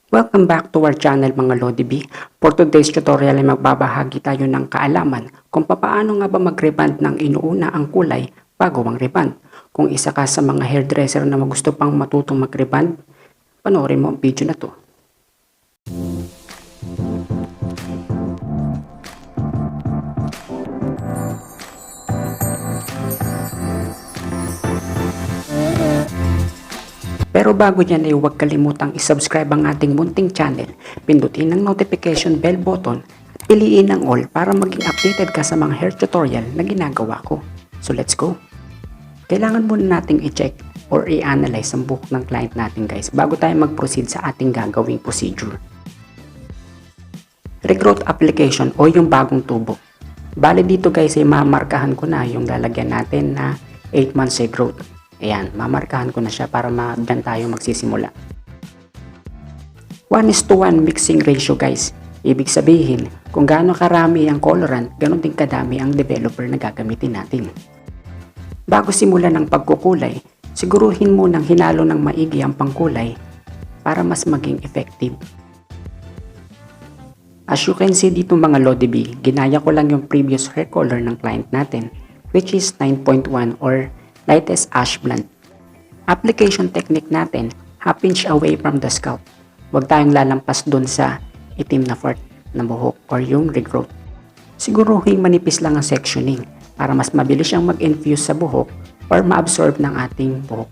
Welcome back to our channel mga Lodi. For today's tutorial ay magbabahagi tayo ng kaalaman kung paano nga ba mag-rebond ng inuuna ang kulay bago ang rebond. Kung isa ka sa mga hairdresser na gusto pang matutong mag-rebond, panoorin mo ang video na to. Pero bago yan ay huwag kalimutang isubscribe ang ating munting channel, pindutin ang notification bell button at piliin ang all para maging updated ka sa mga hair tutorial na ginagawa ko. So let's go! Kailangan muna nating i-check or i-analyze ang buhok ng client natin guys bago tayo mag-proceed sa ating gagawing procedure. Regrowth application o yung bagong tubo. Bale dito guys ay mamarkahan ko na yung lalagyan natin na 8 months regrowth. Ayan, mamarkahan ko na siya para dyan tayo magsisimula. 1:1 mixing ratio guys. Ibig sabihin, kung gaano karami ang colorant, ganon din kadami ang developer na gagamitin natin. Bago simulan ng pagkukulay, siguruhin mo nang hinalo ng maigi ang pangkulay para mas maging effective. As you can see dito mga Lodi, ginaya ko lang yung previous hair color ng client natin, which is 9.1 or lightest ash blonde. Application technique natin, half inch away from the scalp. Huwag tayong lalampas dun sa itim na part ng buhok or yung regrowth. Siguruhin manipis lang ang sectioning para mas mabilis siyang mag-infuse sa buhok or ma-absorb ng ating buhok.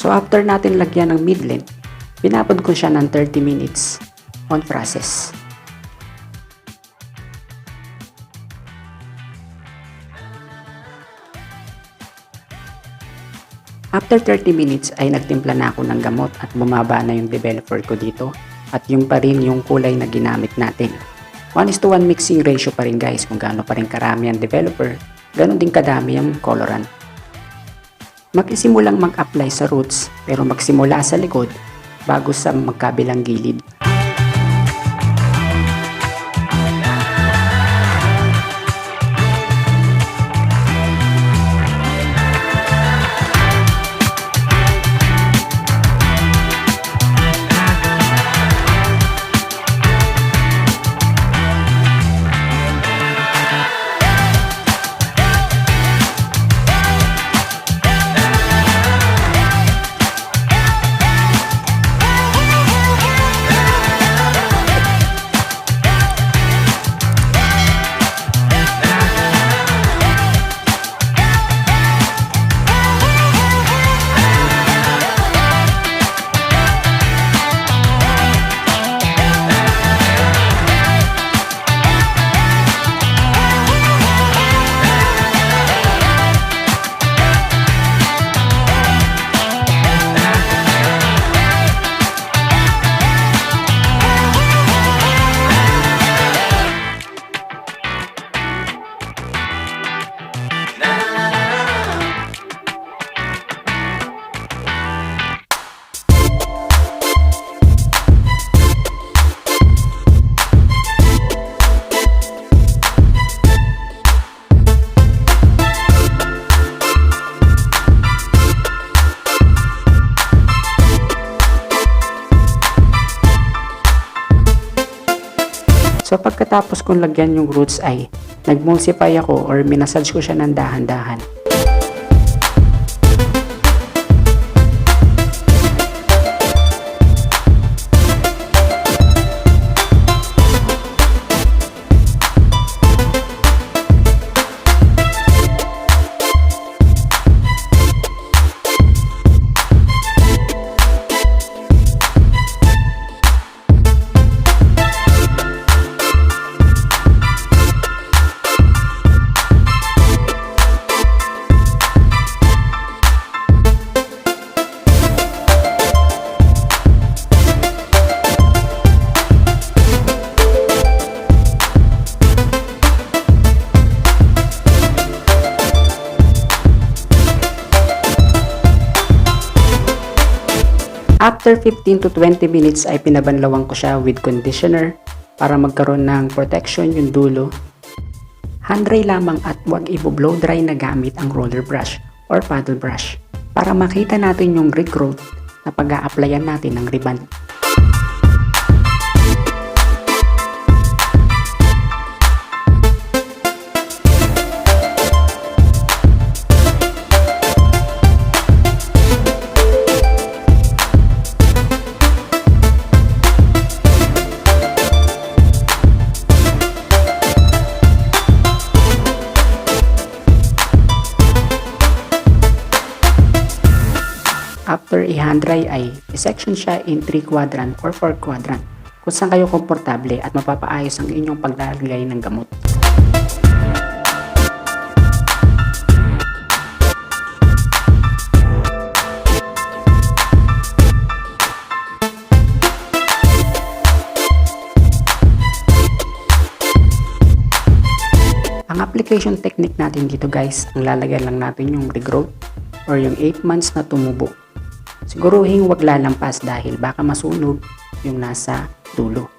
So after natin lagyan ng mid-length, pinapod ko siya ng 30 minutes on process. After 30 minutes ay nagtimpla na ako ng gamot at bumaba na yung developer ko dito at yung pa rin yung kulay na ginamit natin. 1:1 mixing ratio pa rin guys, kung gaano pa rin karami ang developer, ganon din kadami ang colorant. Magsimulang mag-apply sa roots pero magsimula sa likod bago sa magkabilang gilid. So pagkatapos kong lagyan yung roots ay nagmulsify ako or minasage ko siya ng dahan-dahan. After 15 to 20 minutes ay pinabanlawan ko siya with conditioner para magkaroon ng protection yung dulo. Hand dry lamang at huwag i-blow dry na gamit ang roller brush or paddle brush para makita natin yung regrowth na pag-a-applyan natin ng rebond. After i-hand dry ay i-section siya in 3 quadrant or 4 quadrant kung saan kayo komportable at mapapaayos ang inyong paglalagay ng gamot. Ang application technique natin dito guys, ang lalagyan lang natin yung regrowth or yung 8 months na tumubo. Siguruhin wag lalampas dahil baka masunog yung nasa dulo.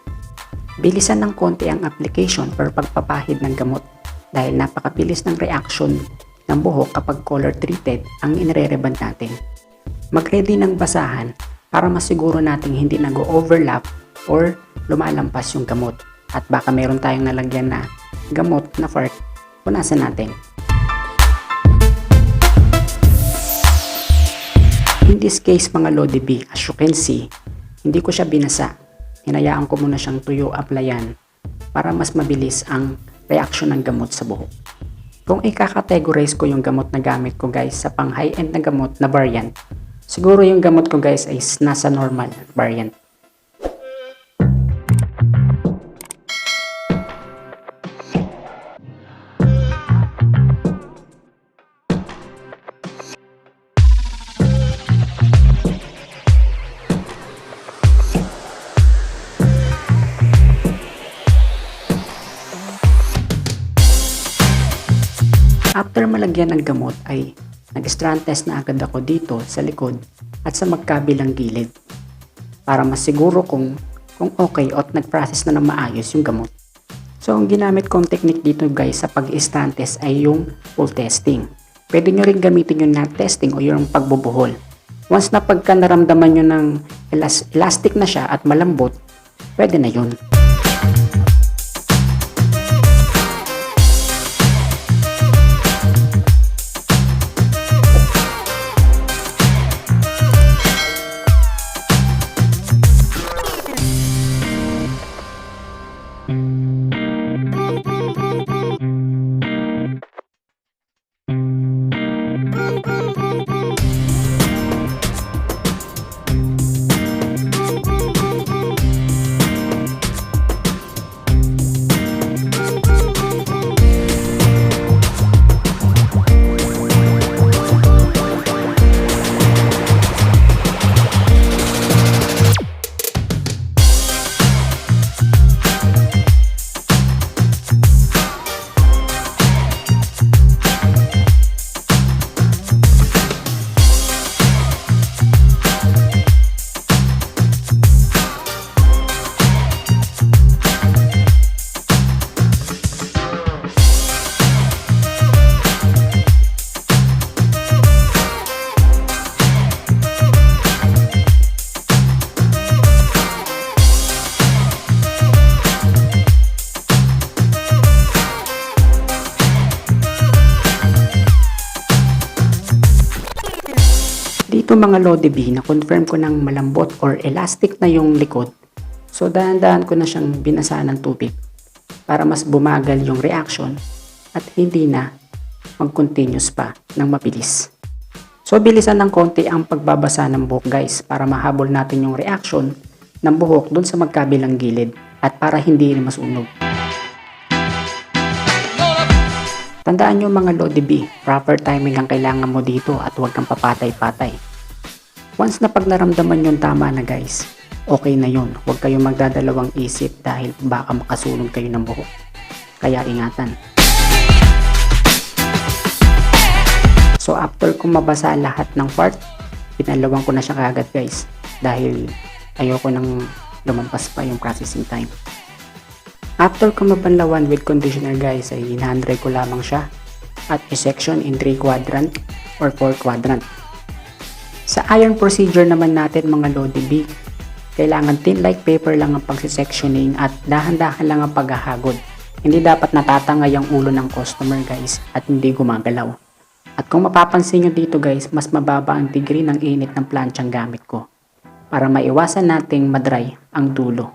Bilisan ng konti ang application per pagpapahid ng gamot dahil napakabilis ng reaction ng buhok kapag color treated ang inire-rebond natin. Mag-ready ng basahan para masiguro nating hindi nag-overlap or lumalampas yung gamot at baka meron tayong nalagyan na gamot na fork, punasan natin. In this case mga Lodi B, as you can see, hindi ko siya binasa. Hinayaan ko muna siyang tuyo applyan para mas mabilis ang reaction ng gamot sa buhok. Kung i-categorize ko yung gamot na gamit ko guys sa pang high-end na gamot na variant, siguro yung gamot ko guys ay nasa normal variant. After malagyan ng gamot ay nag-strand test na agad ako dito sa likod at sa magkabilang gilid para masiguro kung okay at nag-process na ng maayos yung gamot. So ang ginamit kong technique dito guys sa pag-strand test ay yung pull testing. Pwede nyo rin gamitin yung knot testing o yung pagbubuhol. Once na pagka naramdaman nyo ng elastic na siya at malambot, pwede na yun. Dito mga Lodi B, na-confirm ko ng malambot or elastic na yung likod. So dahan-dahan ko na siyang binasa ng tubig para mas bumagal yung reaction at hindi na mag-continuous pa ng mabilis. So bilisan ng konti ang pagbabasa ng buhok guys para mahabol natin yung reaction ng buhok dun sa magkabilang gilid at para hindi rin masunog. Tandaan nyo mga Lodi B, proper timing lang kailangan mo dito at huwag kang papatay-patay. Once na pag naramdaman yung tama na guys, okay na yun. Huwag kayong magdadalawang isip dahil baka makasunog kayo ng buhok. Kaya ingatan. So after kong mabasa lahat ng part, pinalawang ko na siya kagad guys dahil ayoko nang lumampas pa yung processing time. After ko mabanlawan with conditioner guys ay in-hand-dry ko lamang siya at i-section in 3 quadrant or 4 quadrant. Sa iron procedure naman natin mga Lodi B, kailangan thin like paper lang ang pag-sectioning at dahan-dahan lang ang paghahagod. Hindi dapat natatangay ang ulo ng customer guys at hindi gumagalaw. At kung mapapansin nyo dito guys, mas mababa ang degree ng init ng planchang gamit ko para maiwasan nating madry ang dulo.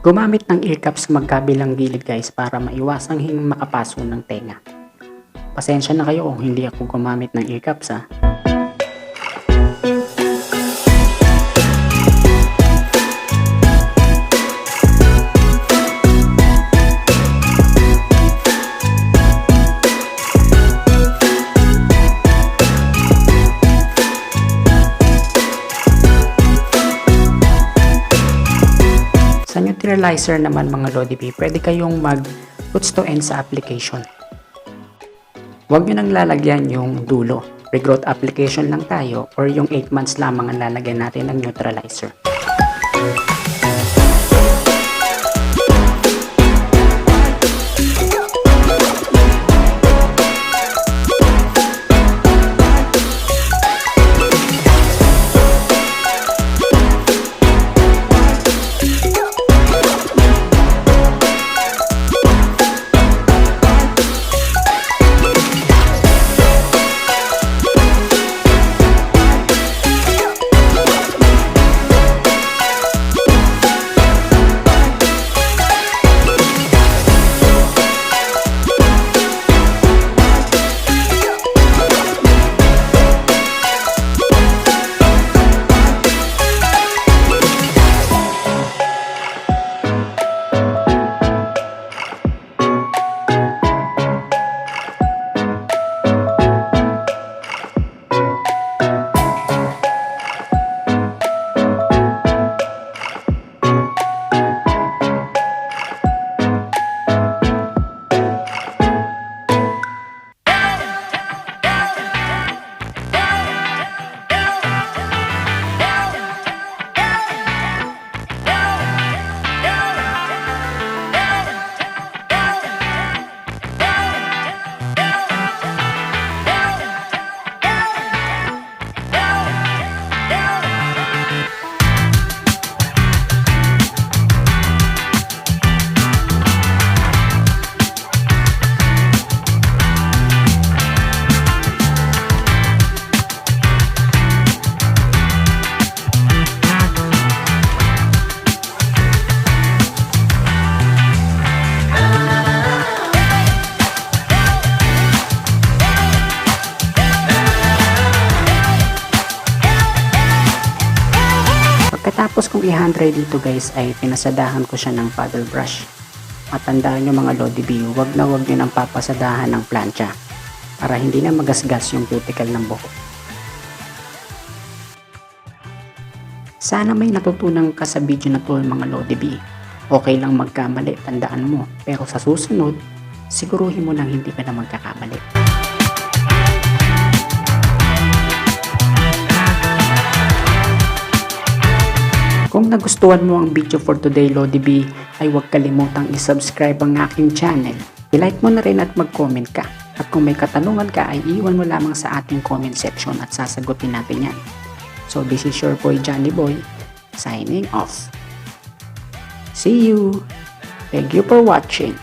Gumamit ng ear cups sa magkabilang gilid guys para maiwasang makapaso ng tenga. Pasensya na kayo kung hindi ako gumamit ng ear cups ha. Sa neutralizer naman mga Lodi B, pwede kayong mag puts to end sa application. Huwag nyo nang lalagyan yung dulo. Regrowth application lang tayo or yung 8 months lamang ang lalagyan natin ng neutralizer. Pagkatapos kong i-hand-dry dito guys ay pinasadahan ko siya ng paddle brush. At tandaan nyo mga Lodi B, huwag na huwag nyo nang papasadahan ng plancha para hindi na magasgas yung cuticle ng buhok. Sana may natutunan ka sa video na to mga Lodi B. Okay lang magkamali, tandaan mo. Pero sa susunod, siguruhin mo lang hindi ka na magkakamali. Kung nagustuhan mo ang video for today Lodi B, ay huwag kalimutang i-subscribe ang aking channel. I-like mo na rin at mag-comment ka. At kung may katanungan ka ay iwan mo lamang sa ating comment section at sasagutin natin yan. So this is your boy Jhonyboi, signing off. See you! Thank you for watching.